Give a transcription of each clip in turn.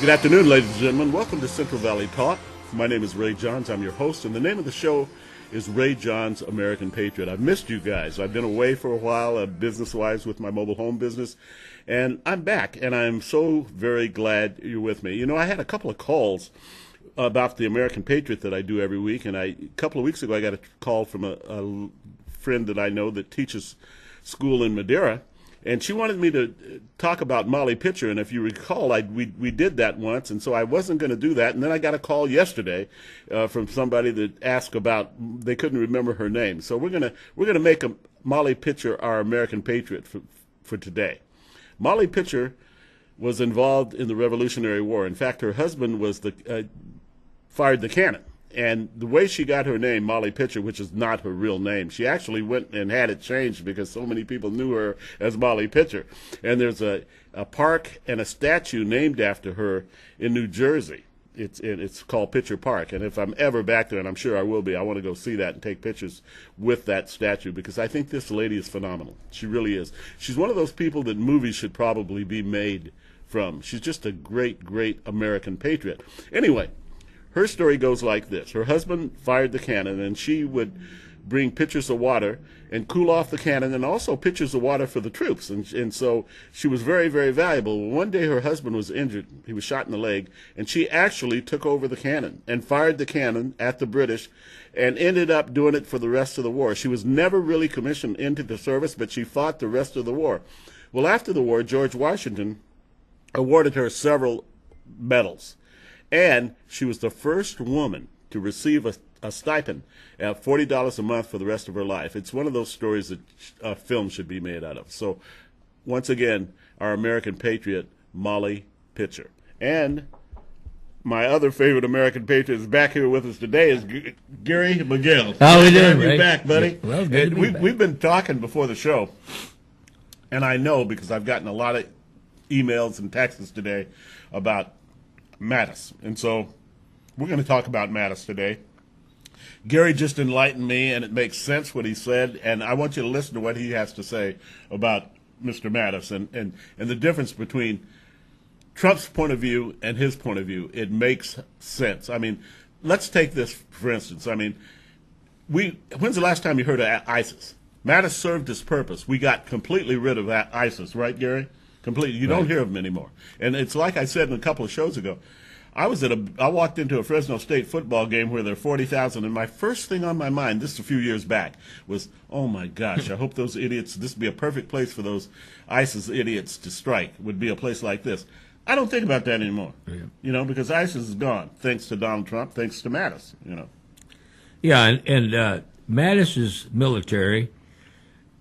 Good afternoon, ladies and gentlemen. Welcome to Central Valley Talk. My name is Ray Johns. I'm your host, and the name of the show is Ray Johns, American Patriot. I've missed you guys. I've been away for a while, business-wise, with my mobile home business, and I'm back, and I'm so very glad you're with me. You know, I had a couple of calls about the American Patriot that I do every week, and a couple of weeks ago I got a call from a friend that I know that teaches school in Madeira, and she wanted me to talk about Molly Pitcher, and if you recall, we did that once, and so I wasn't going to do that. And then I got a call yesterday from somebody that asked about, they couldn't remember her name. So we're gonna make Molly Pitcher our American Patriot for today. Molly Pitcher was involved in the Revolutionary War. In fact, her husband was fired the cannon. And the way she got her name, Molly Pitcher, which is not her real name, she actually went and had it changed because so many people knew her as Molly Pitcher. And there's a park and a statue named after her in New Jersey. It's called Pitcher Park. And if I'm ever back there, and I'm sure I will be, I want to go see that and take pictures with that statue because I think this lady is phenomenal. She really is. She's one of those people that movies should probably be made from. She's just a great, great American patriot. Anyway, her story goes like this. Her husband fired the cannon, and she would bring pitchers of water and cool off the cannon and also pitchers of water for the troops. And so she was very, very valuable. One day her husband was injured. He was shot in the leg, and she actually took over the cannon and fired the cannon at the British and ended up doing it for the rest of the war. She was never really commissioned into the service, but she fought the rest of the war. Well, after the war, George Washington awarded her several medals. And she was the first woman to receive a stipend at $40 a month for the rest of her life. It's one of those stories that a film should be made out of. So, once again, our American patriot, Molly Pitcher. And my other favorite American patriot is back here with us today is Gary McGill. How we doing, Ray? You're back, buddy. Yeah, well, good to be back. We've been talking before the show, and I know because I've gotten a lot of emails and texts today about Mattis. And so we're going to talk about Mattis today. Gary just enlightened me, and it makes sense what he said, and I want you to listen to what he has to say about Mr. Mattis and the difference between Trump's point of view and his point of view. It makes sense. I mean, let's take this, for instance. I mean, when's the last time you heard of ISIS? Mattis served his purpose. We got completely rid of that ISIS, right, Gary? Completely. You don't hear of them anymore. And it's like I said in a couple of shows ago. I walked into a Fresno State football game where there were 40,000, and my first thing on my mind, this is a few years back, was, oh my gosh, I hope those idiots, this would be a perfect place for those ISIS idiots to strike, would be a place like this. I don't think about that anymore, you know, because ISIS is gone, thanks to Donald Trump, thanks to Mattis, you know. Yeah, and Mattis is military,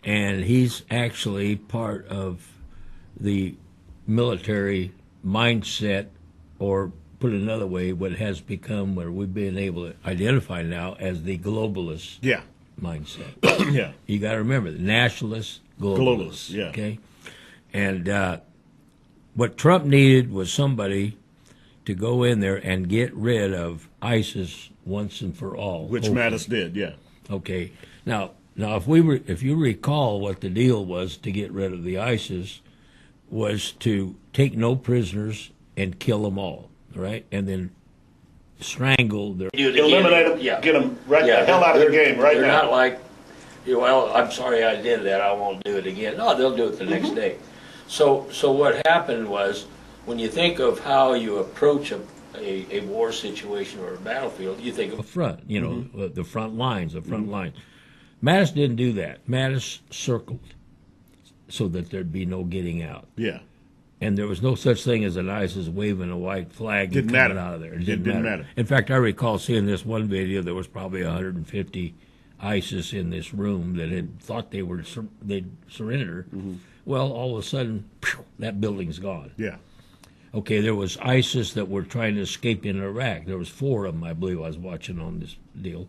and he's actually part of the military mindset, or put it another way, what has become, where we've been able to identify now as the globalist mindset. Yeah. You got to remember, the nationalist, globalist. Yeah. Okay? And what Trump needed was somebody to go in there and get rid of ISIS once and for all. Which hopefully. Mattis did, yeah. Okay. Now, if you recall what the deal was to get rid of the ISIS, was to take no prisoners and kill them all, right? And then strangle their... Eliminate them, get them the hell out of the game right now. They're not like, well, I'm sorry I did that, I won't do it again. No, they'll do it the next day. So what happened was, when you think of how you approach a war situation or a battlefield, you think of a front, the front lines, lines. Mattis didn't do that. Mattis circled so that there'd be no getting out. Yeah. And there was no such thing as an ISIS waving a white flag and coming out of there. It didn't matter. In fact, I recall seeing this one video. There was probably 150 ISIS in this room that had thought they'd surrendered. Mm-hmm. Well, all of a sudden, that building's gone. Yeah. Okay, there was ISIS that were trying to escape in Iraq. There was 4 of them, I believe, I was watching on this deal.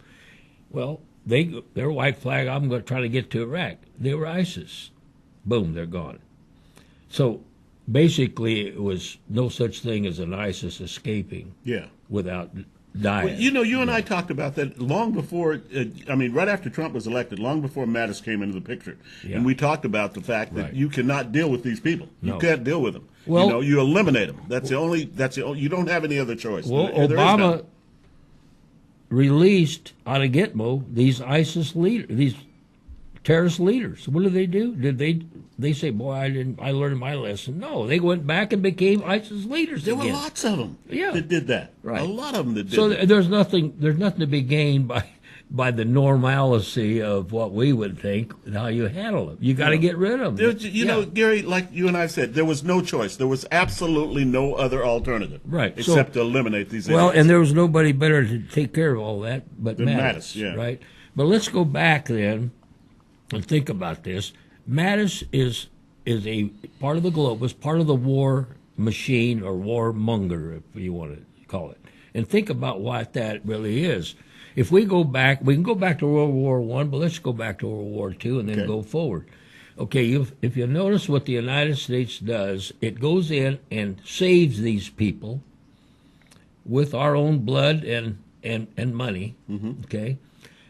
Well, their white flag, I'm going to try to get to Iraq. They were ISIS. Boom, they're gone. So basically, it was no such thing as an ISIS escaping without dying. Well, you and I talked about that long before, right after Trump was elected, long before Mattis came into the picture. Yeah. And we talked about the fact that you cannot deal with these people. You can't deal with them. Well, you eliminate them. That's the only. You don't have any other choice. Well, There is Obama none. released out of Gitmo these ISIS leaders, these terrorist leaders. What did they do? Did they say, "Boy, I learned my lesson"? No, they went back and became ISIS leaders There were again. lots of them Yeah. that did that. Right. A lot of them that did So that. there's nothing to be gained by the normalcy of what we would think how you handle them. You got to get rid of them. You know, Gary, like you and I said, there was no choice. There was absolutely no other alternative, Right. except to eliminate these. Well, idiots. and there was nobody better to take care of all that but Than Mattis, Mattis, yeah. right? But let's go back then and think about this. Mattis is a part of the globus, part of the war machine or warmonger, if you want to call it. And think about what that really is. If we go back, we can go back to World War I, but let's go back to World War II and then Okay. go forward. Okay, if you notice what the United States does, it goes in and saves these people with our own blood and money. Okay,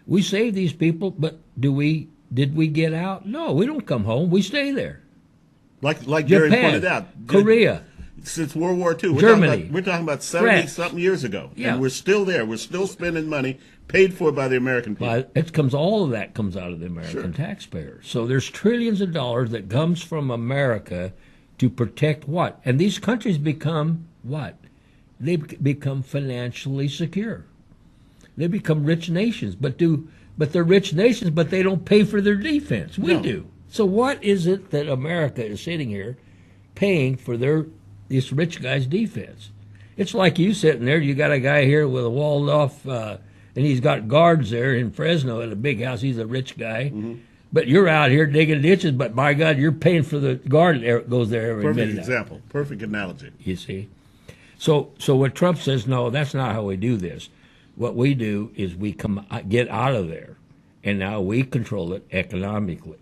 we save these people, but did we get out? No, we don't come home. We stay there. like Gary Japan, pointed out, Korea, since World War II, Germany, we're talking about France. 70-something years ago, Yeah. and we're still there. We're still spending money paid for by the American people. all of that comes out of the American taxpayer. So there's trillions of dollars that comes from America to protect what? And these countries become what? They become financially secure. They become rich nations, but they're rich nations, but they don't pay for their defense. We No. do. So what is it that America is sitting here paying for this rich guy's defense? It's like you sitting there. You got a guy here with a walled off, and he's got guards there in Fresno at a big house. He's a rich guy, but you're out here digging ditches. But by God, you're paying for the guard that goes there every Perfect minute. example. Perfect analogy. You see, so what Trump says, no, that's not how we do this. What we do is we get out of there, and now we control it economically.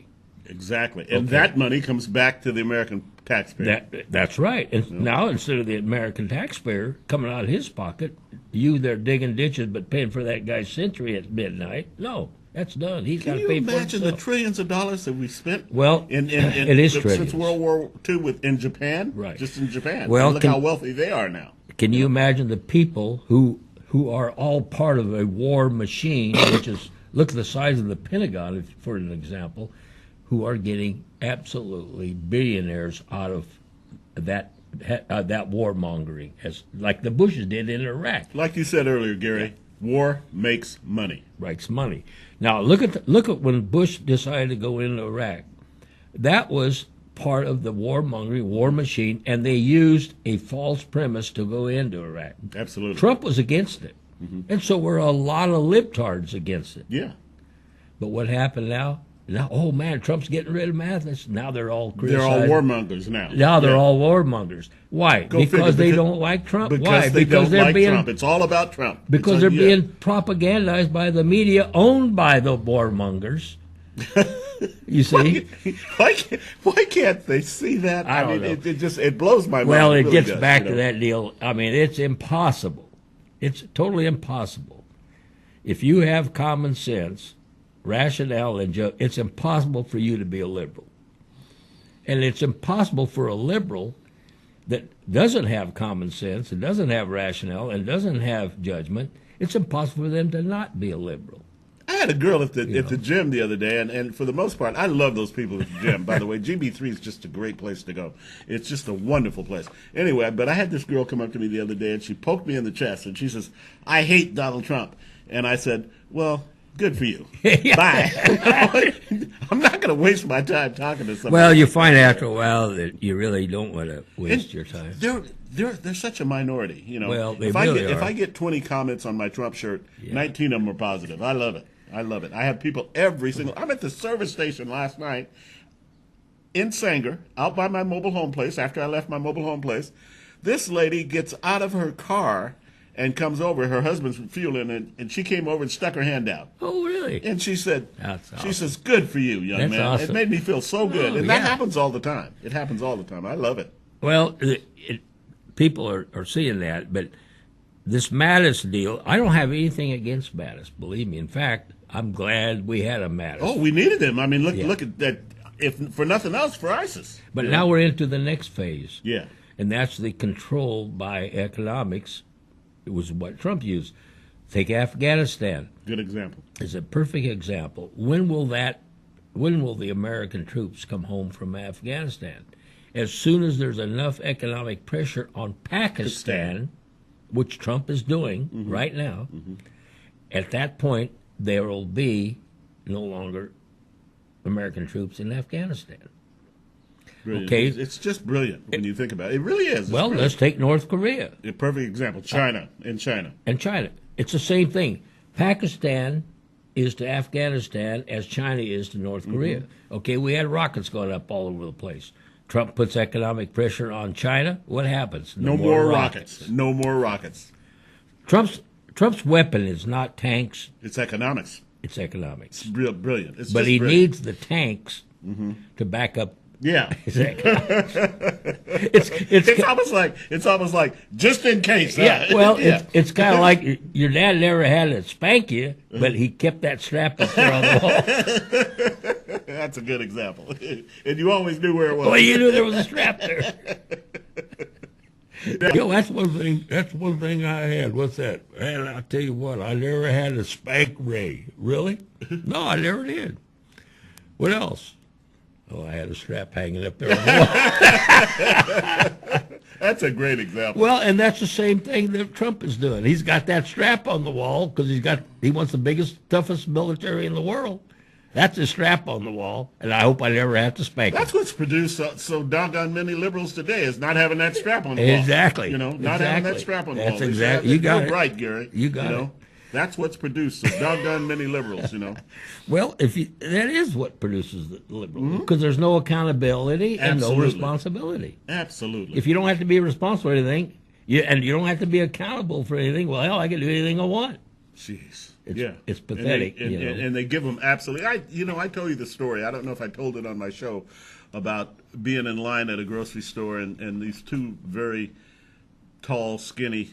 Exactly. And Okay. that money comes back to the American taxpayer. That's right. And now instead of the American taxpayer coming out of his pocket, you there digging ditches but paying for that guy's century at midnight. No, that's done. He's got Can to you pay for imagine the himself. trillions of dollars that we spent? Well, in it is since trillions. World War II in Japan, Right. Just in Japan. Well, Look how wealthy they are now. Can you imagine the people who are all part of a war machine, which is, look at the size of the Pentagon, for an example, who are getting absolutely billionaires out of that warmongering, as like the Bushes did in Iraq. Like you said earlier, Gary, war makes money. Makes money. Now look at when Bush decided to go into Iraq. That was part of the warmongering, war machine, and they used a false premise to go into Iraq. Absolutely. Trump was against it, and so were a lot of libtards against it. Yeah. But what happened now? Now, oh man, Trump's getting rid of Mathis. Now they're all They're criticizing. all warmongers now. Now they're Yeah. all warmongers. Why? Go Because figure, they because- don't like Trump. Because Why? they Because don't they're like being Trump. It's all about Trump. because It's they're yeah. being propagandized by the media owned by the warmongers. You see? Why can't they see that? I don't mean, know. It blows my mind. Well, it really gets does, back you to know. that deal. I mean, it's impossible. It's totally impossible. If you have common sense, rationale, and it's impossible for you to be a liberal. And it's impossible for a liberal that doesn't have common sense and doesn't have rationale and doesn't have judgment, it's impossible for them to not be a liberal. I had a girl at the gym the other day, and for the most part, I love those people at the gym. By the way, GB3 is just a great place to go. It's just a wonderful place. Anyway, but I had this girl come up to me the other day, and she poked me in the chest, and she says, "I hate Donald Trump." And I said, "Well, good for you. Bye." I'm not going to waste my time talking to somebody. Well, you find after a while that you really don't want to waste And your time. They're such a minority, you know. Well, they if really If are. I get 20 comments on my Trump shirt, 19 of them are positive. I love it. I love it. I have people every single. I'm at the service station last night in Sanger, out by my mobile home place. After I left my mobile home place, this lady gets out of her car and comes over. Her husband's fueling, and she came over and stuck her hand out. Oh, really? And she said, That's she awesome. says, "Good for you, young That's man." awesome. It made me feel so good. Oh, And that yeah. happens all the time. It happens all the time. I love it. Well, people are seeing that, but this Mattis deal, I don't have anything against Mattis, believe me. In fact, I'm glad we had a Mattis. Oh, we needed him. I mean, Yeah. look at that. If for nothing else, for ISIS. but You now know? we're into the next phase. Yeah. And that's the control by economics. It was what Trump used. Take Afghanistan. Good example. It's a perfect example. When will the American troops come home from Afghanistan? As soon as there's enough economic pressure on Pakistan, which Trump is doing right now, at that point there will be no longer American troops in Afghanistan. Brilliant. Okay. It's just brilliant when you think about it. It really is. It's Well, brilliant. let's take North Korea A perfect example. China. and China. It's the same thing. Pakistan is to Afghanistan as China is to North Korea. Okay, we had rockets going up all over the place. Trump puts economic pressure on China. What happens? No more rockets. No more rockets. Trump's weapon is not tanks. It's economics. It's economics. It's brilliant. It's But just he brilliant. needs the tanks to back up Yeah. his economics. it's It's almost like just in case. huh? yeah. Well, Yeah. it's kind of like your dad never had to spank you, but he kept that strap up there on the wall. That's a good example. And you always knew where it was. Well, you knew there was a strap there. That's one thing. That's one thing I had. What's that? And I'll tell you what, I never had a spank Ray. Really? No, I never did. What else? Oh, I had a strap hanging up there on the wall. That's a great example. Well, and that's the same thing that Trump is doing. He's got that strap on the wall because he wants the biggest, toughest military in the world. That's his strap on the wall, and I hope I never have to spank That's him. what's produced so doggone many liberals today is not having that strap on the wall. Exactly. You know, not having that Exactly. strap on the That's wall. They say, exactly- you got You're it. right, Gary. You got it. That's what's produced so doggone many liberals, Well, that is what produces the liberal, because there's no accountability and no Absolutely. responsibility. Absolutely. If you don't have to be responsible for anything, and you don't have to be accountable for anything, well, hell, I can do anything I want. Jeez. It's pathetic, And they give them absolutely. I told you the story. I don't know if I told it on my show about being in line at a grocery store and these two very tall, skinny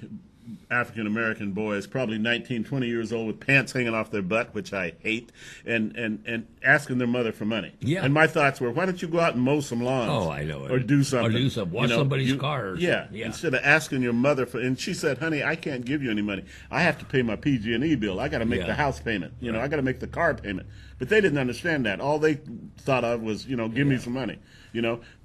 African American boys, probably 19, 20 years old, with pants hanging off their butt, which I hate, and asking their mother for money. Yeah. And my thoughts were, why don't you go out and mow some lawns? Oh, I know it. Or do something. Or do something. Wash somebody's cars. Yeah. Yeah. Instead of asking your mother for, and she said, honey, I can't give you any money. I have to pay my PG&E bill. I got to make Yeah. the house payment. I got to make the car payment. But they didn't understand that. All they thought of was, give me some money.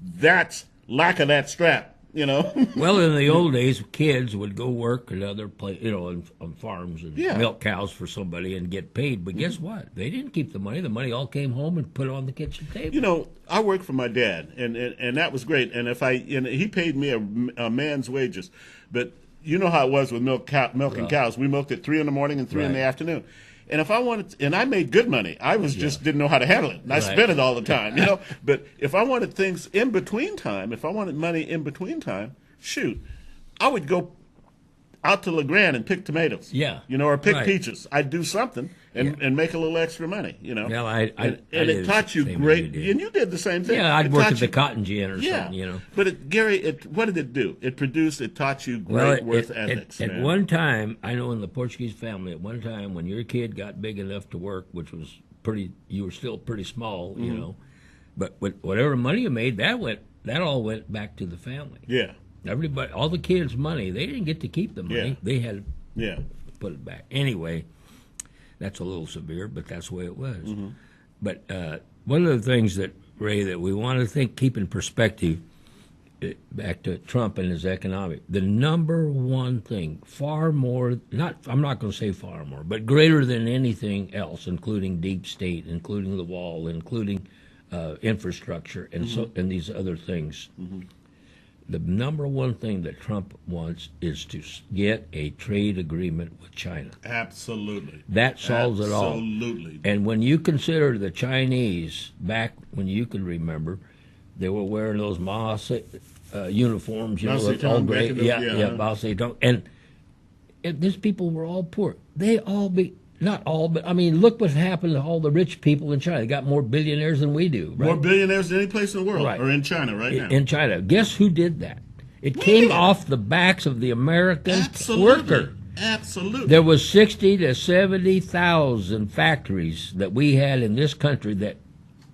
That's lack of that strap. Well, in the old days, kids would go work at other on farms and Yeah. milk cows for somebody and get paid. But guess what? They didn't keep the money. The money all came home and put it on the kitchen table. I worked for my dad, and that was great. And he paid me a man's wages, but you know how it was with milking cows. We milked at 3 in the morning and 3 in the Right. afternoon. And if I wanted, and I made good money, I just didn't know how to handle it. And I Right. spent it all the time, But if I wanted things in between time, if I wanted money in between time, shoot, I would go out to LeGrand and pick tomatoes. Yeah. Or pick Right. peaches. I'd do something and make a little extra money, Well, I And did it taught the you same as great, you did. and you did the same thing. Yeah, I'd It work taught at the you- cotton gin or something, But Gary, what did it do? It taught you great Well, worth ethics. at man. one time, I know in the Portuguese family, at one time when your kid got big enough to work, which was you were still pretty small, but whatever money you made, that all went back to the family. Yeah, Everybody, all the kids' money, they didn't get to keep the money. Yeah. They had yeah. to put it back. Anyway, that's a little severe, but that's the way it was. But one of the things that, Ray, that we want to keep in perspective, back to Trump and his economic, the number one thing, far more, I'm not going to say far more, but greater than anything else, including deep state, including the wall, including infrastructure, and these other things. The number one thing that Trump wants is to get a trade agreement with China. Absolutely. That solves it all. Absolutely. And when you consider the Chinese, back when you can remember, they were wearing those Mao uniforms, Mao all Zedong gray. back in the- yeah. Mao Zedong. And these people were all poor. Not all, but I mean, look what happened to all the rich people in China. They got more billionaires than we do. Right? More billionaires than any place in the world, Right. or in China right now. In China. Guess who did that? It came off the backs of the American Absolutely. worker. Absolutely. There was 60 to 70,000 factories that we had in this country that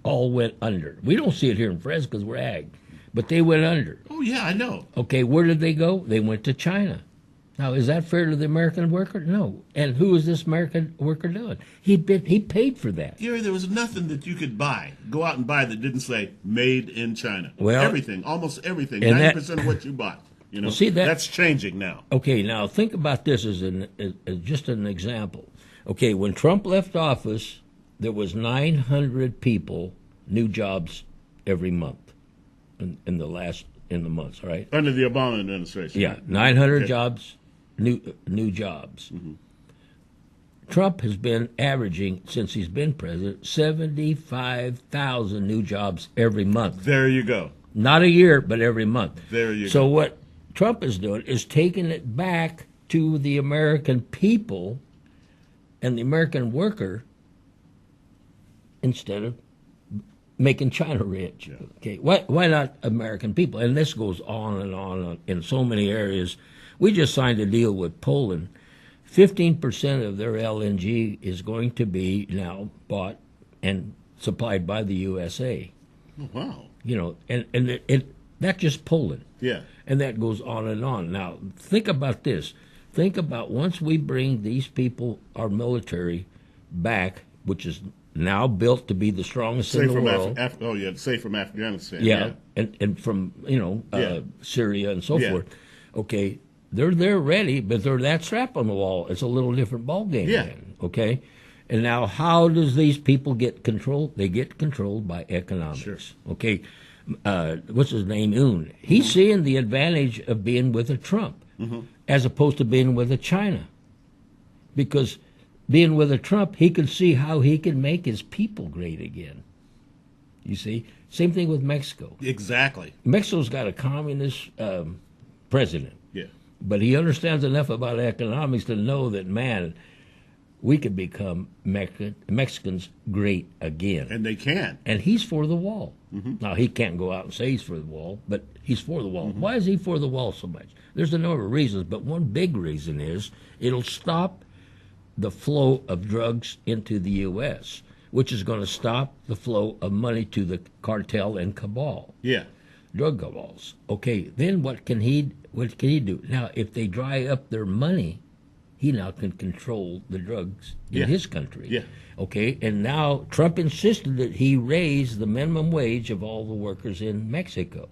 all went under. We don't see it here in Fresno because we're ag. but they went under. Oh, yeah, I know. Okay, where did they go? They went to China. Now, is that fair to the American worker? No. And who is this American worker doing? He paid for that. Gary, there was nothing that you could go out and buy that didn't say "Made in China." Well, everything, almost everything, and 90% of what you bought. You know, well, see, that's changing now. Okay, now think about this as just an example. Okay, when Trump left office, there was 900 people, new jobs every month in the months, right? Under the Obama administration. Yeah, 900 jobs. New jobs. Mm-hmm. Trump has been averaging, since he's been president, 75,000 new jobs every month. There you go. Not a year, but every month. There you go. So what Trump is doing is taking it back to the American people and the American worker instead of making China rich. Yeah. Okay, why not American people? And this goes on and on in so many areas. We just signed a deal with Poland. 15% of their LNG is going to be now bought and supplied by the USA. Oh, wow. You know, and that's just Poland. Yeah. And that goes on and on. Now, think about this. Think about once we bring these people, our military, back, which is now built to be the strongest in the world. Safe from Afghanistan. Yeah. And from, Syria and so forth. Okay. They're there ready, but they're that strap on the wall. It's a little different ballgame then, okay? And now how does these people get controlled? They get controlled by economics, Sure. okay? What's his name, Un? He's seeing the advantage of being with a Trump as opposed to being with a China. Because being with a Trump, he could see how he can make his people great again. You see? Same thing with Mexico. Exactly. Mexico's got a communist president. Yeah. But he understands enough about economics to know that, man, we could become Mexicans great again. And they can. And he's for the wall. Mm-hmm. Now, he can't go out and say he's for the wall, but he's for the wall. Mm-hmm. Why is he for the wall so much? There's a number of reasons, but one big reason is it'll stop the flow of drugs into the U.S., which is going to stop the flow of money to the cartel and cabal. Yeah. Drug cabals. Okay, then what can he do? Now, if they dry up their money, he now can control the drugs in his country. Yeah. Okay, and now Trump insisted that he raise the minimum wage of all the workers in Mexico,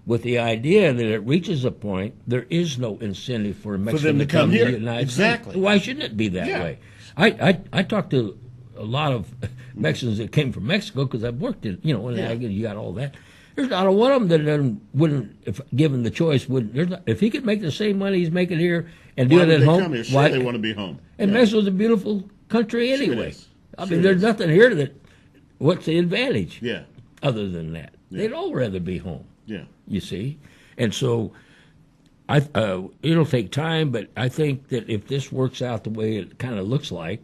with the idea that it reaches a point there is no incentive for a Mexican to come to here. the United Exactly. States. Why shouldn't it be that way? I talked to a lot of Mexicans that came from Mexico because I've worked in, you got all that. There's not a one of them that wouldn't, if given the choice, wouldn't. If he could make the same money he's making here and do it at home, why they want to be home? And Mexico's a beautiful country anyway. I mean, there's nothing here that. What's the advantage? Yeah. Other than that, they'd all rather be home. Yeah. You see, and so, it'll take time, but I think that if this works out the way it kind of looks like,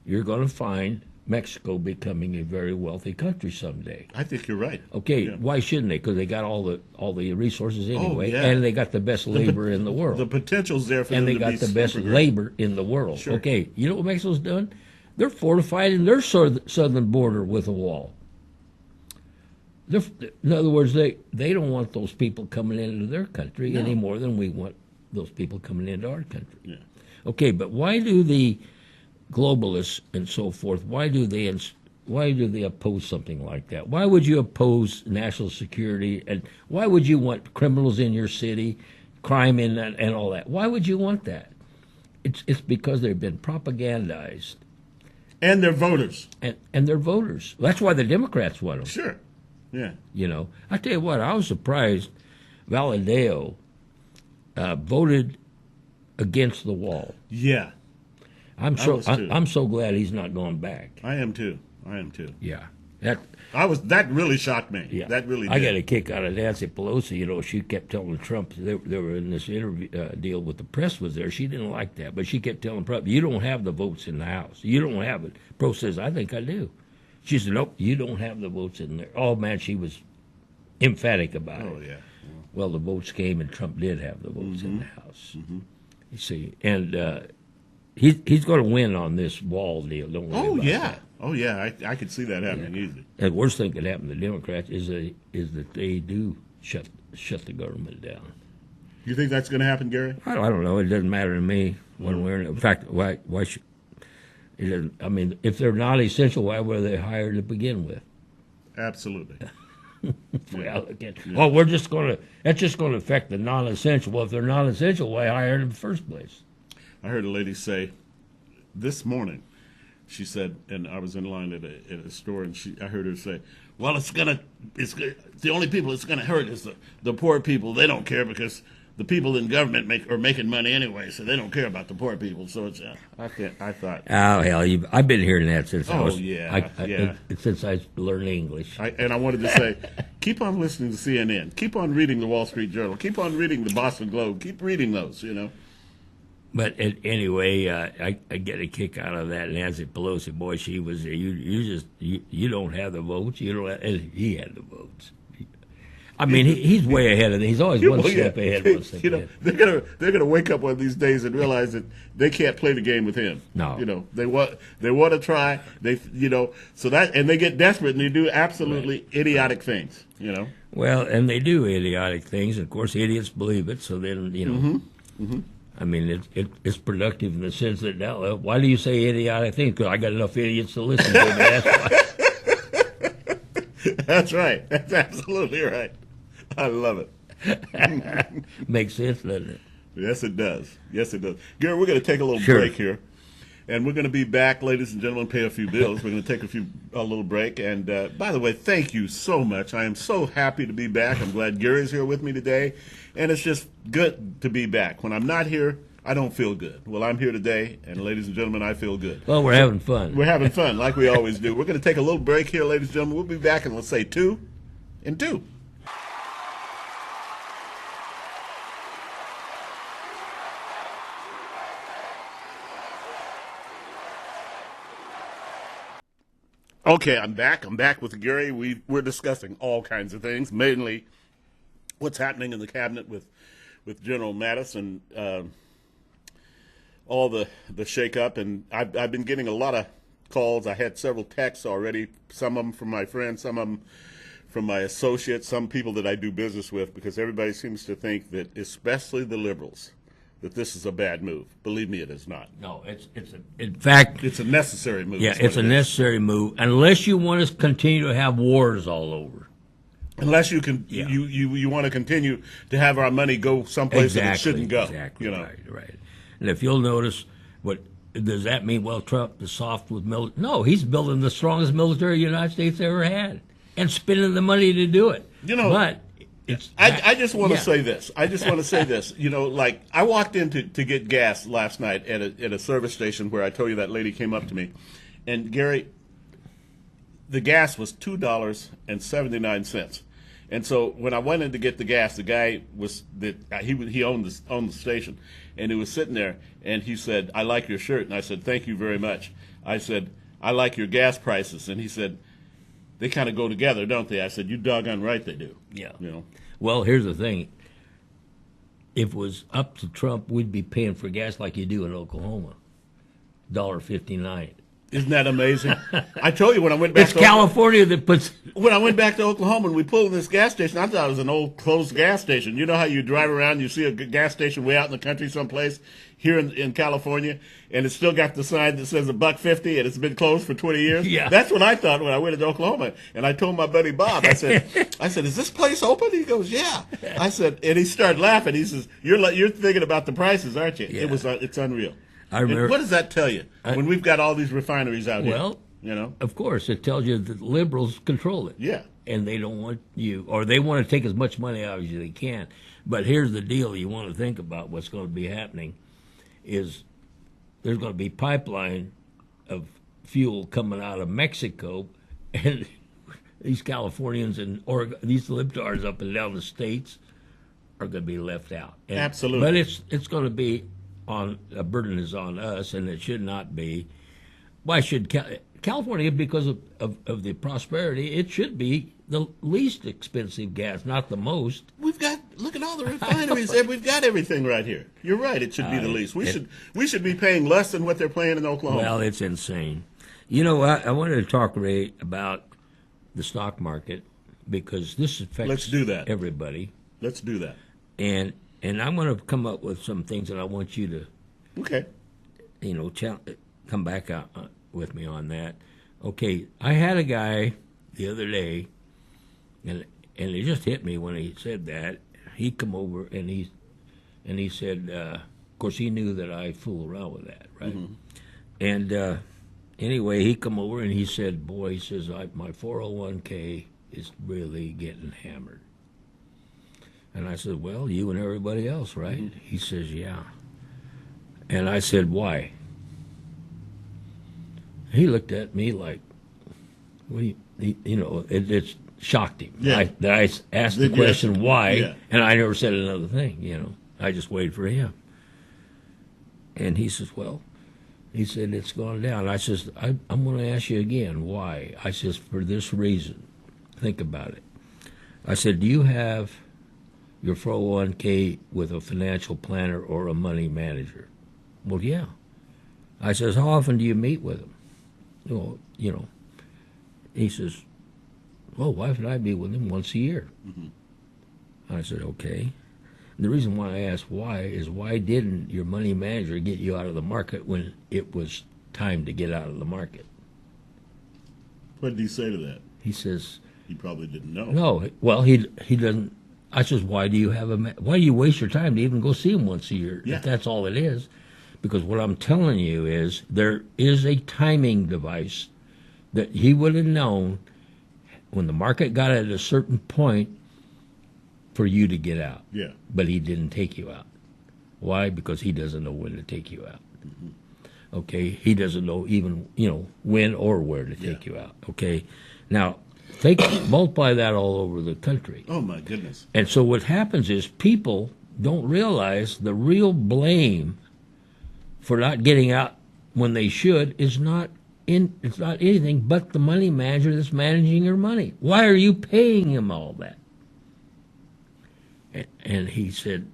you're going to find Mexico becoming a very wealthy country someday. I think you're right. Okay, why shouldn't they? Because they got all the resources anyway, yeah. and they got the best labor in the world. The potential's there for and them they to be got the best labor in the world. Sure. Okay, you know what Mexico's done? They're fortifying their southern border with a wall. In other words, they don't want those people coming into their country any more than we want those people coming into our country. Yeah. Okay, but why do the globalists and so forth, why do they oppose something like that? Why would you oppose national security, and why would you want criminals in your city, crime in that, and all that? Why would you want that? It's because they've been propagandized. And they're voters. And they're voters. That's why the Democrats want them. Sure. Yeah. You know, I tell you what, I was surprised Valadao voted against the wall. Yeah. I'm so glad he's not going back. I am too. Yeah. That really shocked me. Yeah. That really did. I got a kick out of Nancy Pelosi. You know, she kept telling Trump, they were in this interview deal with the press was there. She didn't like that, but she kept telling Trump, you don't have the votes in the House. You don't have it. Pro says, I think I do. She said, nope, you don't have the votes in there. Oh, man, she was emphatic about it. Oh, yeah. Well, the votes came, and Trump did have the votes in the House. Mm-hmm. You see, and he's going to win on this wall deal. Don't worry about that. Oh, yeah. I could see that happening easily. And the worst thing that could happen to the Democrats is that they do shut the government down. You think that's going to happen, Gary? I don't know. It doesn't matter to me one way or another. In fact, why should it doesn't, I mean, if they're not essential, why were they hired to begin with? Absolutely. Well, again, well, that's just going to affect the non-essential. Well, if they're non-essential, why hire them in the first place? I heard a lady say this morning, she said, and I was in line at a store, and I heard her say, well, the only people it's going to hurt is the poor people. They don't care because the people in government are making money anyway, so they don't care about the poor people. So it's I thought. Oh hell, I've been hearing that since since I learned English. And I wanted to say, keep on listening to CNN, keep on reading the Wall Street Journal, keep on reading the Boston Globe, keep reading those. But anyway, I get a kick out of that. Nancy Pelosi, boy, she was you don't have the votes. You don't. And he had the votes. I mean, he's way ahead of. He's always one step ahead. One step ahead. They're gonna wake up one of these days and realize that they can't play the game with him. No, they want to try. So that, and they get desperate and they do absolutely idiotic things. Well, and they do idiotic things. Of course, idiots believe it. So then I mean, it's productive in the sense that now, why do you say idiotic things? Because I got enough idiots to listen to me. That's why. That's right. That's absolutely right. I love it. Makes sense, doesn't it? Yes, it does. Yes, it does. Gary, we're going to take a little break here. And we're going to be back, ladies and gentlemen, pay a few bills. We're going to take a little break. And by the way, thank you so much. I am so happy to be back. I'm glad Gary's here with me today. And it's just good to be back. When I'm not here, I don't feel good. Well, I'm here today, and ladies and gentlemen, I feel good. Well, we're having fun. We're having fun, like we always do. We're going to take a little break here, ladies and gentlemen. We'll be back in, let's say, 2 and 2. Okay, I'm back. I'm back with Gary. We're discussing all kinds of things, mainly what's happening in the cabinet with General Mattis and all the shakeup. And I've been getting a lot of calls. I had several texts already, some of them from my friends, some of them from my associates, some people that I do business with, because everybody seems to think that, especially the liberals, that this is a bad move. Believe me, it is not. No, in fact, it's a necessary move. Yeah, it's a necessary move, unless you want to continue to have wars all over. Unless you can, you want to continue to have our money go someplace that it shouldn't go. Exactly. Right. And if you'll notice, what does that mean? Well, Trump is soft with military. No, he's building the strongest military the United States ever had, and spending the money to do it. But I just want to say this. I just want to say this. Like I walked in to get gas last night at a service station where I told you that lady came up to me, and Gary, the gas was $2.79. And so when I went in to get the gas, the guy he owned the station, and he was sitting there, and he said, "I like your shirt," and I said, "Thank you very much." I said, "I like your gas prices," and he said, "They kind of go together, don't they?" I said, "You doggone right they do." Yeah. Well, here's the thing. If it was up to Trump, we'd be paying for gas like you do in Oklahoma, $1.59. Isn't that amazing? I told you when I went back. It's California that puts. When I went back to Oklahoma and we pulled in this gas station, I thought it was an old closed gas station. You know how you drive around, and you see a gas station way out in the country someplace here in California, and it's still got the sign that says $1.50, and it's been closed for 20 years. Yeah. That's what I thought when I went to Oklahoma, and I told my buddy Bob, I said, "Is this place open?" He goes, "Yeah." I said, and he started laughing. He says, "You're thinking about the prices, aren't you?" Yeah. It's unreal. I remember, and what does that tell you when we've got all these refineries out here? Well, of course, it tells you that liberals control it. Yeah. And they don't want you, or they want to take as much money out as they can. But here's the deal you want to think about what's going to be happening is there's going to be pipeline of fuel coming out of Mexico, and these Californians and these libtards up and down the states are going to be left out. Absolutely. But it's going to be a burden is on us, and it should not be. Why should California, because of the prosperity, it should be the least expensive gas, not the most. Look at all the refineries. We've got everything right here. You're right. It should be the least. We should be paying less than what they're paying in Oklahoma. Well, it's insane. I wanted to talk, Ray, about the stock market. because this affects Let's do that. everybody. Let's do that. And I'm going to come up with some things that I want you to, Okay. come back out with me on that. Okay, I had a guy the other day, and it just hit me when he said that. He come over and he said, of course he knew that I fool around with that, right? Mm-hmm. And anyway, he come over and he said, "Boy," he says, "my 401k is really getting hammered." And I said, "Well, you and everybody else, right?" Mm-hmm. He says, "Yeah." And I said, "Why?" He looked at me like, "What do you?" It shocked him. Yeah. That I asked the question, "Why?" Yeah. And I never said another thing. I just waited for him. And he says, "Well," he said, "it's gone down." I says, I'm going to ask you again, why? I says, "For this reason. Think about it." I said, "Do you have your 401k with a financial planner or a money manager?" "Well, yeah." I says, "How often do you meet with them?" "Well, He says, "Well, wife and I meet with him once a year." Mm-hmm. I said, "Okay." And the reason why I asked why is, why didn't your money manager get you out of the market when it was time to get out of the market? What did he say to that? He says, he probably didn't know. No. Well, he doesn't. I says, why do you waste your time to even go see him once a year, if that's all it is? Because what I'm telling you is, there is a timing device that he would have known when the market got at a certain point for you to get out. Yeah. But he didn't take you out. Why? Because he doesn't know when to take you out. Mm-hmm. Okay? He doesn't know even, when or where to take you out. Okay? Now, multiply that all over the country. Oh, my goodness. And so what happens is, people don't realize the real blame for not getting out when they should is it's not anything but the money manager that's managing your money. Why are you paying him all that? And he said,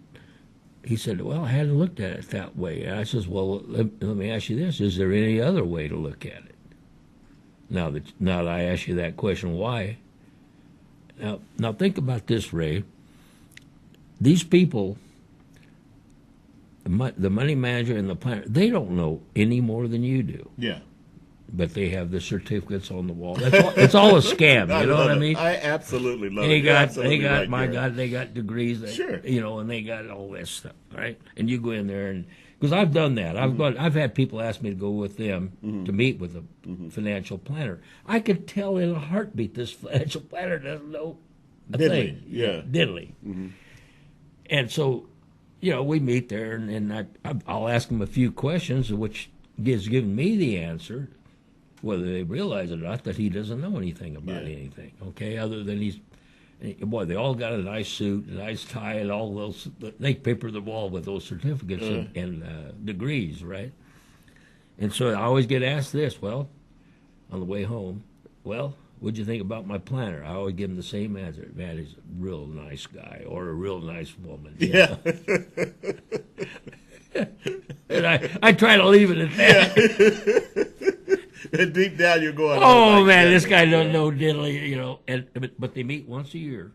"Well, I hadn't looked at it that way." And I says, "Well, let me ask you this: is there any other way to look at it?" Now that I ask you that question, why? Now think about this, Ray. These people, the money manager and the planner, they don't know any more than you do. Yeah. But they have the certificates on the wall. It's all a scam. You know what I mean? I absolutely love it. God, they got degrees. Sure. And they got all this stuff, right? And you go in there, and because I've done that, I've had people ask me to go with them to meet with a financial planner. I could tell in a heartbeat this financial planner doesn't know a thing. Yeah. Diddly. Mm-hmm. And so, we meet there, and I'll ask them a few questions, which is giving me the answer, whether they realize it or not, that he doesn't know anything about anything, okay, other than they all got a nice suit, a nice tie, and all those, they paper the wall with those certificates and degrees, right? And so I always get asked this, on the way home, what'd you think about my planner? I always give them the same answer. Man, he's a real nice guy, or a real nice woman. Yeah. And I try to leave it at that. And deep down you're going, "Oh man, this guy doesn't know diddly," but they meet once a year.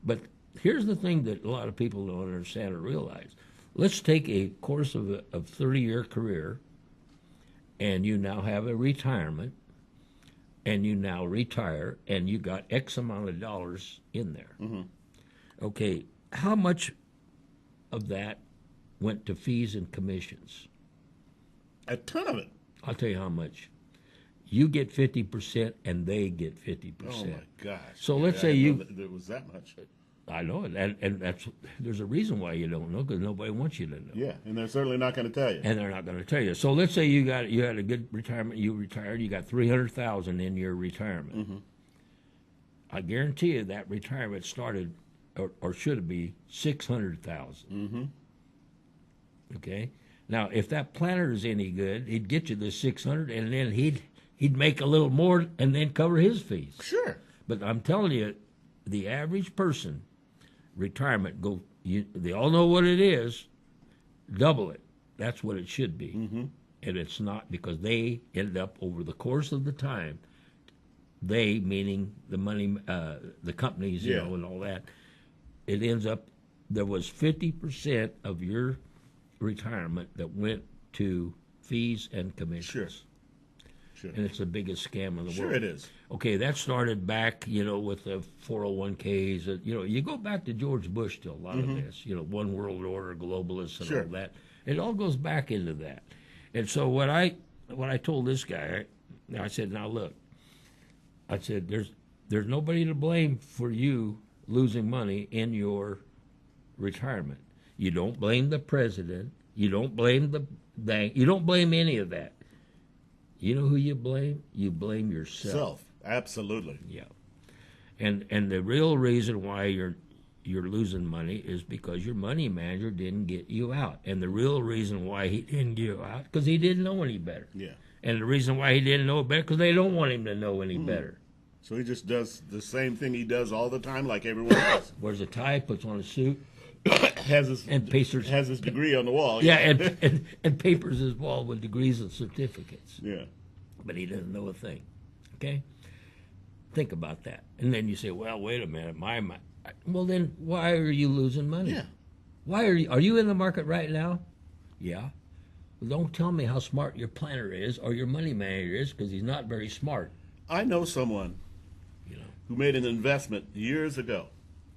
But here's the thing that a lot of people don't understand or realize. Let's take a course of a 30-year career, and you now have a retirement, and you now retire, and you got X amount of dollars in there. Mm-hmm. Okay, how much of that went to fees and commissions? A ton of it. I'll tell you how much. You get 50%, and they get 50%. Oh my gosh! So let's say there was that much. I know it, and there's a reason why you don't know, because nobody wants you to know. Yeah, and they're certainly not going to tell you. And they're not going to tell you. So let's say you had a good retirement. You retired. You got $300,000 in your retirement. Mm-hmm. I guarantee you that retirement started, or should it be, $600,000. Mm-hmm. Okay. Now, if that planner is any good, he'd get you the $600,000, and then he'd make a little more and then cover his fees. Sure. But I'm telling you, the average person, retirement, they all know what it is, double it. That's what it should be. Mm-hmm. And it's not, because they ended up over the course of the time they meaning the money, the companies, Yeah. and all that. It ends up there was 50% of your retirement that went to fees and commissions. Sure. And it's the biggest scam in the world. Sure it is. Okay, that started back, with the 401ks. You go back to George Bush to a lot of this. One world order, globalists, and Sure. all that. It all goes back into that. And so what I told this guy, I said, now look, I said there's nobody to blame for you losing money in your retirement. You don't blame the president. You don't blame the bank. You don't blame any of that. You know who you blame? You blame yourself. Self. Absolutely. Yeah. And the real reason why you're losing money is because your money manager didn't get you out. And the real reason why he didn't get you out, because he didn't know any better. Yeah. And the reason why he didn't know better, because they don't want him to know any better. So he just does the same thing he does all the time, like everyone else. Wears a tie, puts on a suit, has his degree on the wall. yeah, and papers his wall with degrees and certificates. Yeah. But he doesn't know a thing. Okay? Think about that. And then you say, well, wait a minute, well, then why are you losing money? Yeah. Why are you in the market right now? Yeah. Well, don't tell me how smart your planner is or your money manager is, because he's not very smart. I know someone who made an investment years ago,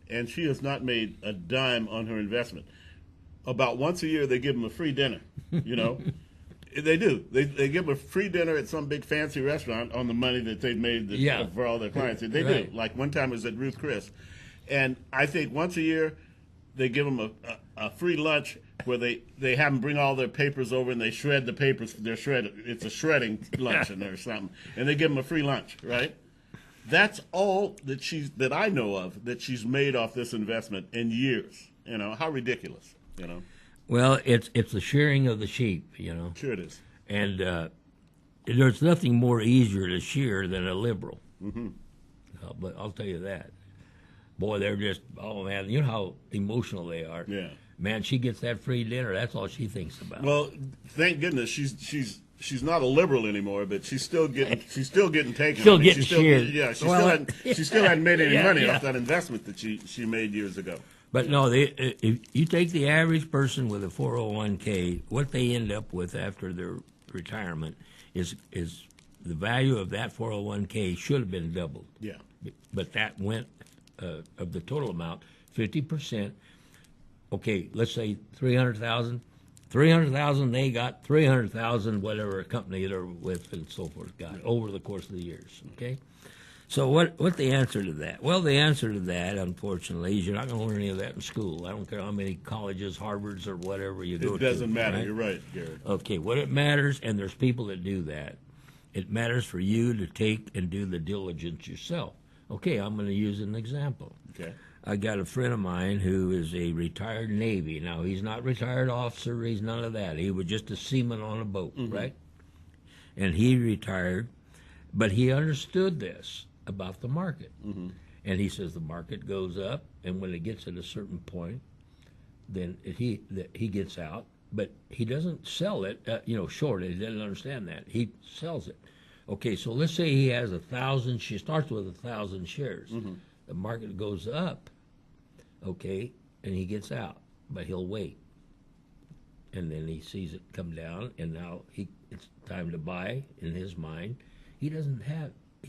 and she has not made a dime on her investment. About once a year, they give them a free dinner, They do. They give them a free dinner at some big fancy restaurant on the money that they've made for all their clients. They Right. do. Like one time it was at Ruth Chris. And I think once a year, they give them a free lunch where they have them bring all their papers over and they shred the papers. They're shredded. It's a shredding luncheon or something. And they give them a free lunch, right? That's all that I know of that she's made off this investment in years. How ridiculous, Well, it's the shearing of the sheep, Sure it is. And there's nothing more easier to shear than a liberal. Mm-hmm. But I'll tell you that. Boy, they're just, oh, man, you know how emotional they are. Yeah. Man, she gets that free dinner. That's all she thinks about. Well, thank goodness she's not a liberal anymore, but she's still getting taken. Still getting sheared. Yeah, she still hadn't made any money off that investment that she made years ago. But no, if you take the average person with a 401k, what they end up with after their retirement is the value of that 401k should have been doubled. Yeah. But that went of the total amount, 50%. Okay, let's say 300,000. 300,000, they got 300,000, whatever company they're with and so forth got over the course of the years. Okay, so what the answer to that? Well, the answer to that, unfortunately, is you're not going to learn any of that in school. I don't care how many colleges, Harvards, or whatever you go to. It doesn't matter. Right? You're right, Garrett. Okay, what it matters, and there's people that do that. It matters for you to take and do the diligence yourself. Okay, I'm going to use an example. Okay. I got a friend of mine who is a retired Navy. Now, he's not retired officer. He's none of that. He was just a seaman on a boat, right? And he retired, but he understood this about the market. And he says the market goes up, and when it gets at a certain point, then he gets out, but he doesn't sell it, short it. He doesn't understand that. He sells it. Okay, so let's say he has 1,000. She starts with 1,000 shares. The market goes up, okay, and he gets out, but he'll wait. And then he sees it come down, and now it's time to buy in his mind. He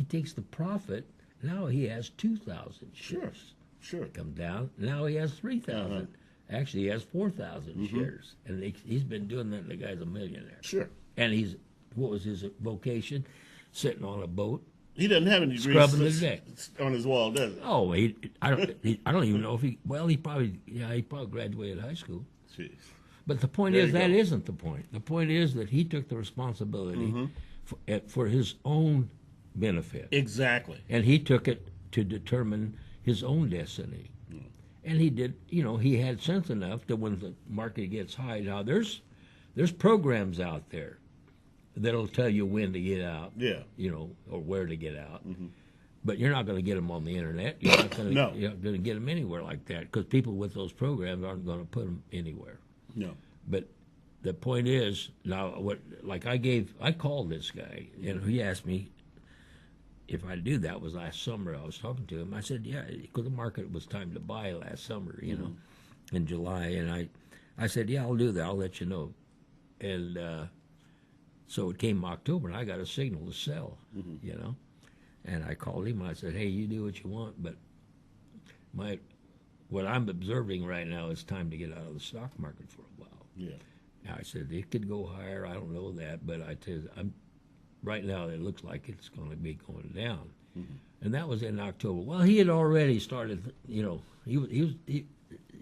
takes the profit. Now he has 2,000 shares. Sure. Come down. Now he has 3,000. Actually, he has 4,000 shares. And he's been doing that, and the guy's a millionaire. Sure. And what was his vocation? Sitting on a boat. He doesn't have any degrees Scrubbing the deck on his wall, does he? Oh, I don't even know if he probably graduated high school. Jeez. But the point is, that isn't the point. The point is that he took the responsibility for his own benefit. Exactly. And he took it to determine his own destiny. And he did, he had sense enough that when the market gets high, now there's programs out there that'll tell you when to get out, or where to get out. But you're not going to get them on the internet. You're not going to get them anywhere like that, because people with those programs aren't going to put them anywhere. No. But the point is, now I called this guy, and he asked me, if I do that was last summer. I was talking to him. I said, yeah, because the market was time to buy last summer, you know, in July. And I said, yeah, I'll do that. I'll let you know. And so it came October, and I got a signal to sell, you know. And I called him. I said, hey, you do what you want, but what I'm observing right now is time to get out of the stock market for a while. Yeah. Now, I said, it could go higher. I don't know that, but I tell you, right now it looks like it's going to be going down. And that was in October. Well, he had already started, you know, he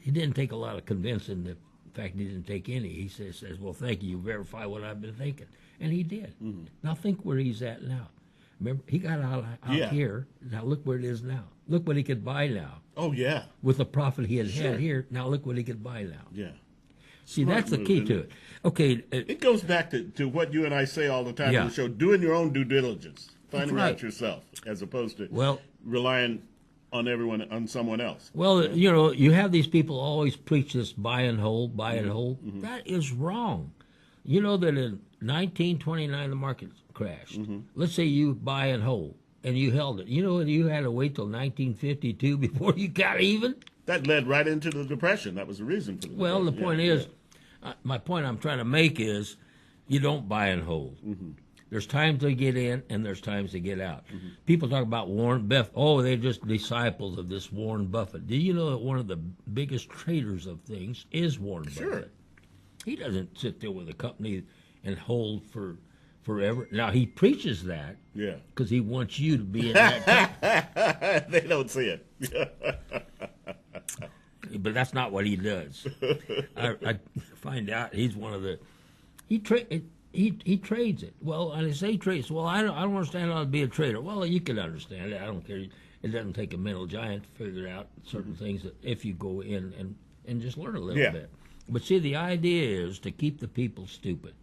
didn't take a lot of convincing. In fact, he didn't take any. He says, well, thank you. You verify what I've been thinking. And he did. Now think where he's at now. Remember, he got out here. Now look where it is now. Look what he could buy now. Oh, yeah. With the profit he had here, now look what he could buy now. Yeah. See, Smart that's the move, key isn't to it. Okay. It goes back to what you and I say all the time on the show, doing your own due diligence, finding out yourself, as opposed to relying on someone else. Well, you know, you have these people always preach this buy and hold, buy and hold. That is wrong. You know that in 1929 the market crashed. Let's say you buy and hold, and you held it. You know you had to wait till 1952 before you got even? That led right into the Depression. That was the reason for the Well, the Depression. point is, my point I'm trying to make is you don't buy and hold. There's times to get in and there's times to get out. People talk about Warren Buffett. Oh, they're just disciples of this Warren Buffett. Do you know that one of the biggest traders of things is Warren Buffett? He doesn't sit there with a company and hold for forever. Now, he preaches that because he wants you to be in that company. They don't see it. But that's not what he does. I find out he's one of the he trades it. Well, and I say trades. Well, I don't understand how to be a trader. Well, you can understand it. I don't care. It doesn't take a mental giant to figure out certain things that if you go in and just learn a little bit. But see, the idea is to keep the people stupid.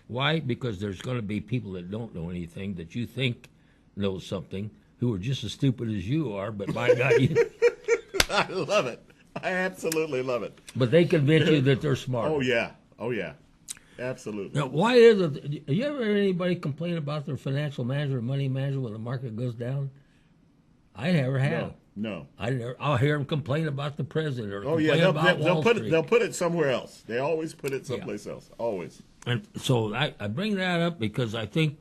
Why? Because there's going to be people that don't know anything that you think know something who are just as stupid as you are, but by God, I love it. I absolutely love it. But they convince you that they're smart. Oh, yeah. Oh, yeah. Absolutely. Now, why is it? You ever heard anybody complain about their financial manager or money manager when the market goes down? I never have. No. I'll hear them complain about the president or they'll put it somewhere else. They always put it someplace else. Always. And so I bring that up because I think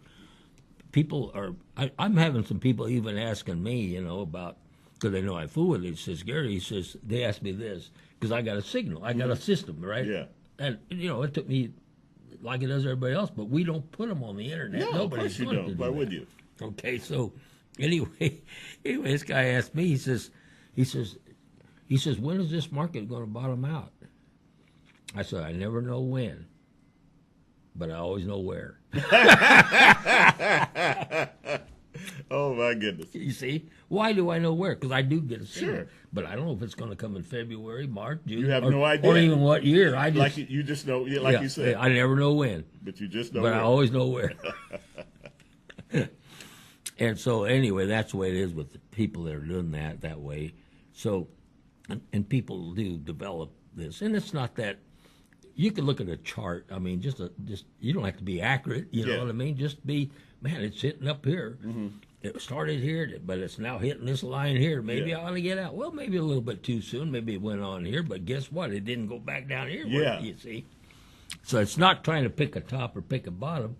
people are. I'm having some people even asking me, you know, about because they know I fool with it. He says, Gary, he says they asked me this because I got a signal, I got a system, right? Yeah. And you know, it took me like it does everybody else, but we don't put them on the internet. No, Nobody's of course you don't. Why would you? Okay, so anyway, this guy asked me. He says, when is this market going to bottom out? I said, I never know when, but I always know where. Oh my goodness! You see, why do I know where? Because I do get a signal, Sure. but I don't know if it's going to come in February, March, June. You have no idea, or even what year. I just like you just know, like you said. I never know when, but you just know. But where. I always know where. And so, anyway, that's the way it is with the people that are doing that way. So, and people do develop this, and it's not that you can look at a chart. I mean, just you don't have to be accurate. You know what I mean? Just be, man, it's hitting up here. It started here, but it's now hitting this line here. Maybe I ought to get out. Well, maybe a little bit too soon. Maybe it went on here, but guess what? It didn't go back down here. You see? So it's not trying to pick a top or pick a bottom.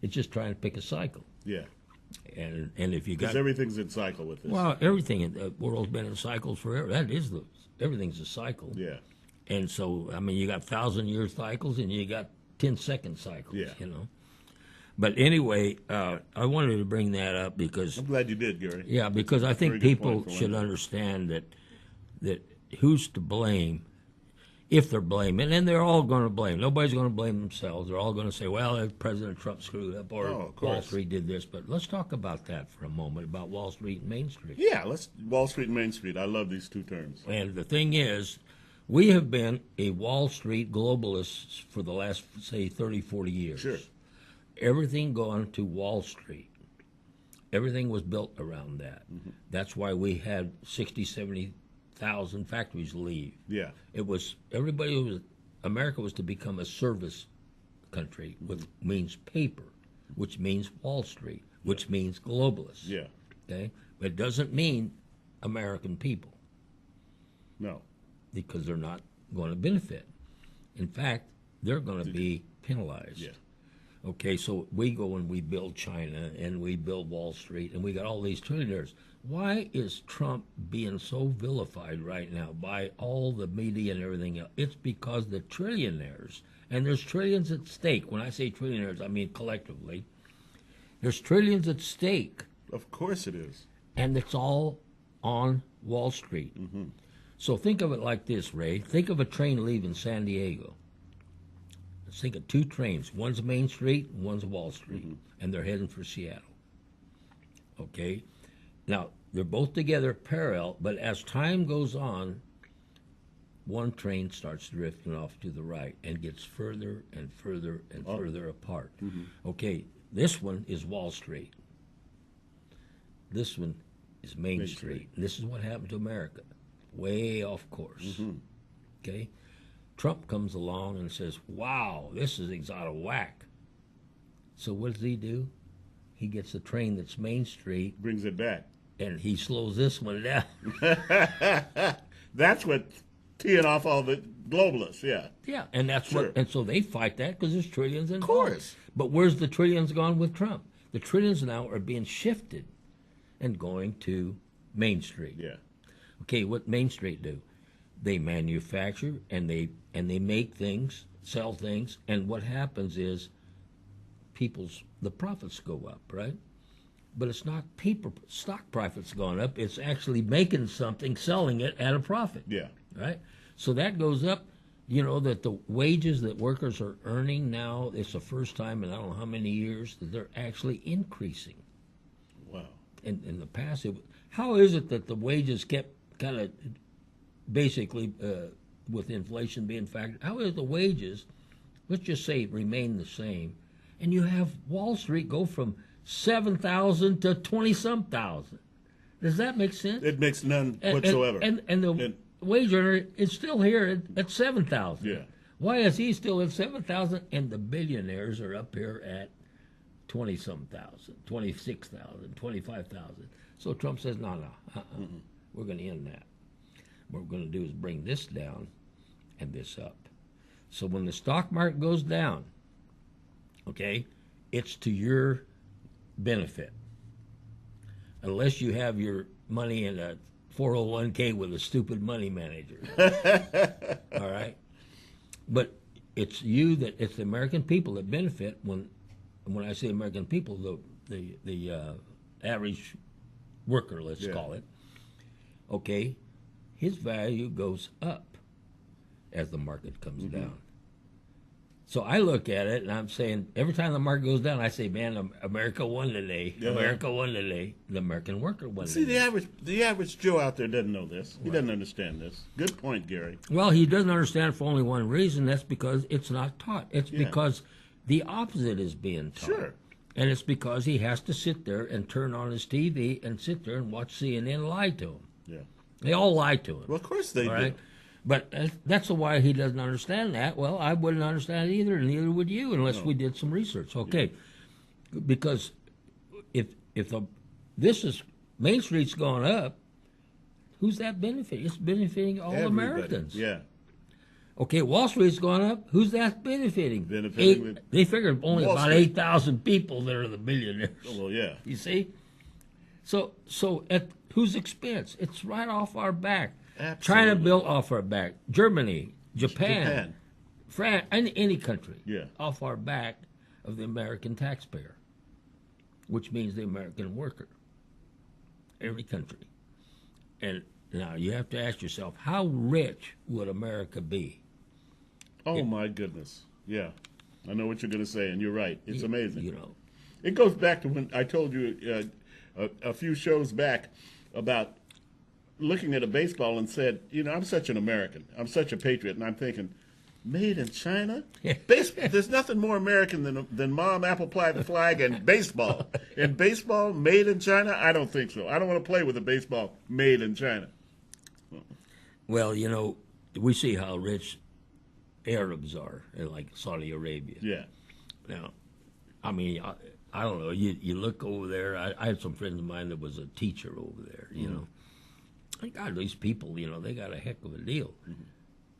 It's just trying to pick a cycle. Yeah. And if you got... Because everything's in cycle with this. Well, everything in the world's been in cycles forever. Everything's a cycle. Yeah. And so, I mean, you got 1,000-year cycles and you got 10-second cycles, you know. But anyway, I wanted to bring that up because... I'm glad you did, Gary. Yeah, because I think people should understand that who's to blame if they're blaming, and they're all going to blame. Nobody's going to blame themselves. They're all going to say, well, President Trump screwed up or Wall Street did this. But let's talk about that for a moment, about Wall Street and Main Street. Yeah, Wall Street and Main Street. I love these two terms. And the thing is, we have been a Wall Street globalists for the last, say, 30, 40 years. Sure. Everything gone to Wall Street. Everything was built around that. That's why we had 60, 70,000 factories leave. Yeah. It was, America was to become a service country, which means paper, which means Wall Street. which means globalists. Yeah. Okay? It doesn't mean American people No. because they're not going to benefit. In fact, they're going to be penalized. Yeah. Okay, so we go and we build China and we build Wall Street and we got all these trillionaires. Why is Trump being so vilified right now by all the media and everything else? It's because the trillionaires, and there's trillions at stake. When I say trillionaires, I mean collectively. There's trillions at stake, Of course it is. and it's all on Wall Street. Mm-hmm. So think of it like this, Ray. Think of a train leaving San Diego. Let's think of two trains. One's Main Street, and one's Wall Street, and they're heading for Seattle. Okay? Now, they're both together parallel, but as time goes on, one train starts drifting off to the right and gets further and further and further apart. Okay, this one is Wall Street. This one is Main Street. And this is what happened to America. Way off course. Okay? Trump comes along and says, wow, this is out of whack. So what does he do? He gets the train that's Main Street, Brings it back. and he slows this one down. That's what teeing off all the globalists, yeah. Yeah, and that's Sure. what, and so they fight that because there's trillions involved. course. But where's the trillions gone with Trump? The trillions now are being shifted and going to Main Street. Yeah. Okay, what Main Street do? They manufacture and they make things, sell things, and what happens is the profits go up, right? But it's not stock profits going up. It's actually making something, selling it at a profit. Yeah. Right? So that goes up. You know that the wages that workers are earning now, it's the first time in I don't know how many years that they're actually increasing. Wow. In the past, how is it that the wages kept kind of basically with inflation being factored? How is the wages, let's just say, remain the same, and you have Wall Street go from 7,000 to 20-some thousand? Does that make sense? It makes none whatsoever. And the wage earner is still here at 7,000. Yeah. Why is he still at 7,000 and the billionaires are up here at 20-some thousand, 26,000, 25,000? So Trump says, no, we're going to end that. What we're going to do is bring this down and this up. So when the stock market goes down, okay, it's to your benefit. Unless you have your money in a 401k with a stupid money manager. All right? But it's it's the American people that benefit when I say American people, the average worker, let's call it, okay, his value goes up as the market comes down. So I look at it and I'm saying every time the market goes down, I say, man, America won today. Yeah. America won today. The American worker won See, today. the average Joe out there doesn't know this. He doesn't understand this. Good point, Gary. Well, he doesn't understand for only one reason. That's because it's not taught. It's Yeah. because the opposite is being taught. Sure. And it's because he has to sit there and turn on his TV and sit there and watch CNN lie to him. Yeah. They all lie to him. Well, of course they all do. right? But that's why he doesn't understand that. Well, I wouldn't understand it either, and neither would you unless we did some research. Okay. Because if this is Main Street's going up, who's that benefiting? It's benefiting all Everybody. Americans. Yeah. Okay, Wall Street's going up. Who's that benefiting? Benefiting They figured only Wall about Street. 8,000 people that are the billionaires. Oh, well, yeah. You see? So at whose expense? It's right off our back. Absolutely. China built off our back. Germany, Japan. France, any country Yeah. off our back of the American taxpayer, which means the American worker. Every country. And now you have to ask yourself, how rich would America be? Oh, my goodness. Yeah. I know what you're going to say, and you're right. It's amazing. You know. It goes back to when I told you a few shows back about looking at a baseball and said, you know, I'm such an American. I'm such a patriot. And I'm thinking, made in China? There's nothing more American than Mom Apple Pie the flag and baseball. And baseball made in China? I don't think so. I don't want to play with a baseball made in China. Well, you know, we see how rich Arabs are, like Saudi Arabia. Yeah. Now, I mean, I don't know. You look over there. I had some friends of mine that was a teacher over there. You know, God, these people, you know, they got a heck of a deal.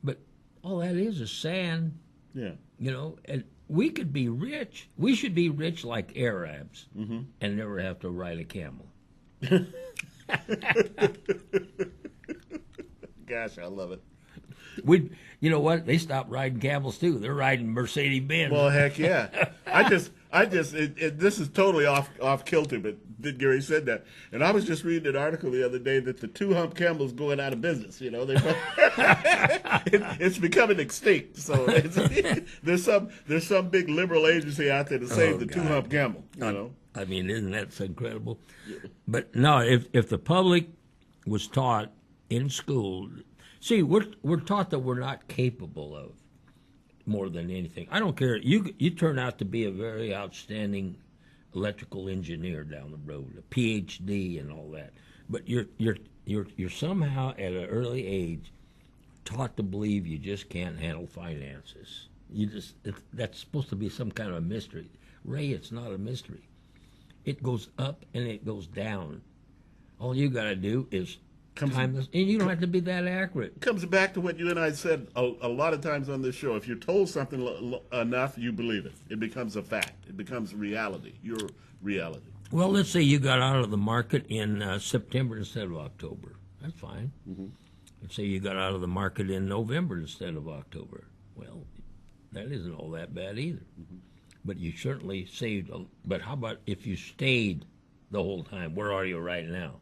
But all that is sand. Yeah. You know, and we could be rich. We should be rich like Arabs and never have to ride a camel. Gosh, I love it. You know what? They stopped riding camels too. They're riding Mercedes Benz. Well, heck yeah. This is totally off kilter, but Gary said that, and I was just reading an article the other day that the two-hump camel's going out of business. You know, it's becoming extinct. So there's some big liberal agency out there to save the two-hump camel. You know, I mean, isn't that so incredible? But no, if the public was taught in school, see, we're taught that we're not capable of more than anything. I don't care. You turn out to be a very outstanding electrical engineer down the road, a PhD and all that. But you're somehow at an early age taught to believe you just can't handle finances. That's supposed to be some kind of a mystery. Ray, it's not a mystery. It goes up and it goes down. All you got to do is time this, and you don't have to be that accurate. Comes back to what you and I said a lot of times on this show. If you're told something enough, you believe it. It becomes a fact. It becomes reality. Your reality. Well, let's say you got out of the market in September instead of October. That's fine. Let's say you got out of the market in November instead of October. Well, that isn't all that bad either. But you certainly saved. But how about if you stayed the whole time? Where are you right now?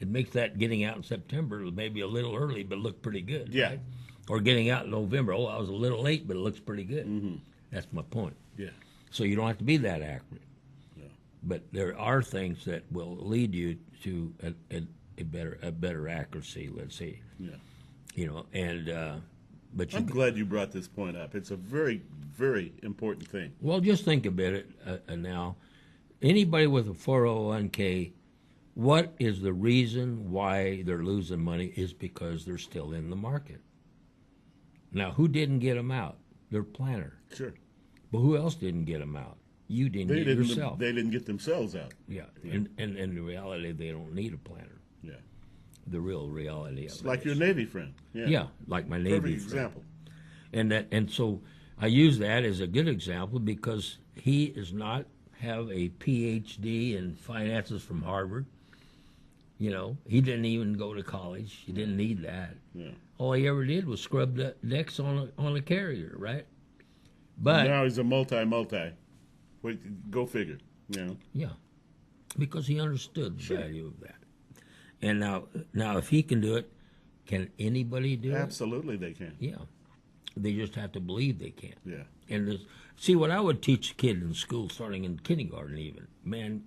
It makes that getting out in September maybe a little early, but look pretty good. Yeah. Right? Or getting out in November. Oh, I was a little late, but it looks pretty good. That's my point. Yeah. So you don't have to be that accurate. Yeah. But there are things that will lead you to a better accuracy. Let's say. Yeah. You know, and but I'm glad you brought this point up. It's a very, very important thing. Well, just think about it now. Anybody with a 401k. What is the reason why they're losing money is because they're still in the market. Now, who didn't get them out? Their planner. Sure. But who else didn't get them out? You didn't get yourself. They didn't get themselves out. Yeah. And in reality, they don't need a planner. Yeah. The real reality of It's it like is. your Navy friend. Yeah. Yeah, like my Navy Perfect friend. example. And so I use that as a good example because he does not have a PhD in finances from Harvard. You know, he didn't even go to college. He didn't need that. Yeah. All he ever did was scrub the decks on a carrier, right? But now he's a multi. Wait, go figure. You know. yeah, because he understood the value of that. And now, if he can do it, can anybody do it? Absolutely, they can. Yeah, they just have to believe they can. Yeah. And see, what I would teach a kid in school, starting in kindergarten, even man.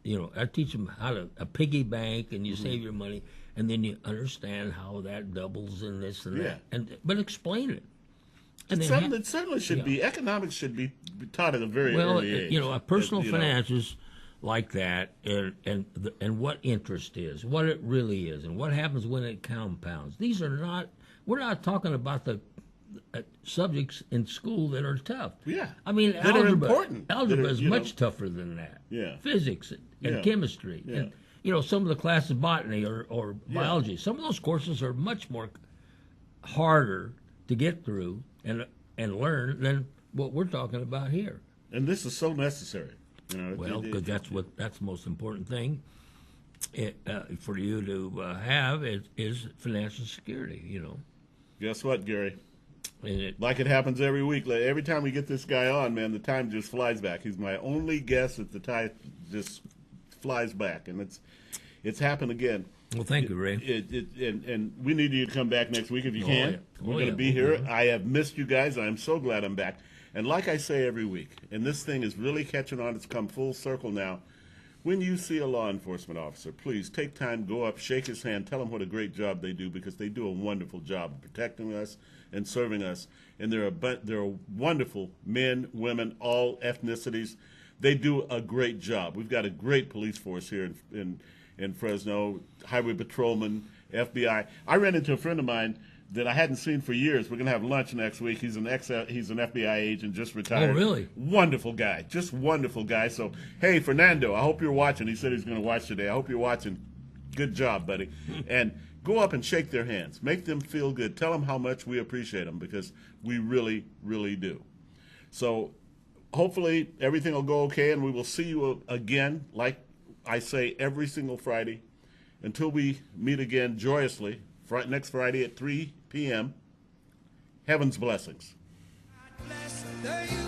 You know, I teach them how to a piggy bank, and you save your money, and then you understand how that doubles in this and that. But explain it. And It's something that certainly should be. Economics should be taught at a very early age. You know, personal finances like that, and what interest is, what it really is, and what happens when it compounds. These are not. We're not talking about the subjects in school that are tough. Yeah. I mean, that are important. Algebra is much tougher than that. Yeah. Physics and chemistry. Yeah. And, you know, some of the classes, botany or biology, some of those courses are much more harder to get through and learn than what we're talking about here. And this is so necessary. You know, well, because that's the most important thing for you to have is financial security, you know. Guess what, Gary? Like it happens every week. Like every time we get this guy on, man, the time just flies back. He's my only guest that the time just flies back, and it's happened again. Well, thank you, Ray. And we need you to come back next week if you can. We're going to be here. I have missed you guys. I'm so glad I'm back. And like I say every week, and this thing is really catching on. It's come full circle now. When you see a law enforcement officer, please take time, go up, shake his hand, tell him what a great job they do, because they do a wonderful job of protecting us and serving us. And they're wonderful men, women, all ethnicities. They do a great job. We've got a great police force here in Fresno, highway patrolmen, FBI. I ran into a friend of mine that I hadn't seen for years. We're going to have lunch next week. He's an FBI agent, just retired. Oh, really? Wonderful guy, just wonderful guy. So, hey, Fernando, I hope you're watching. He said he's going to watch today. I hope you're watching. Good job, buddy. And go up and shake their hands. Make them feel good. Tell them how much we appreciate them, because we really, really do. So hopefully everything will go okay, and we will see you again, like I say, every single Friday, until we meet again joyously next Friday at 3 p.m. Heaven's blessings. God bless the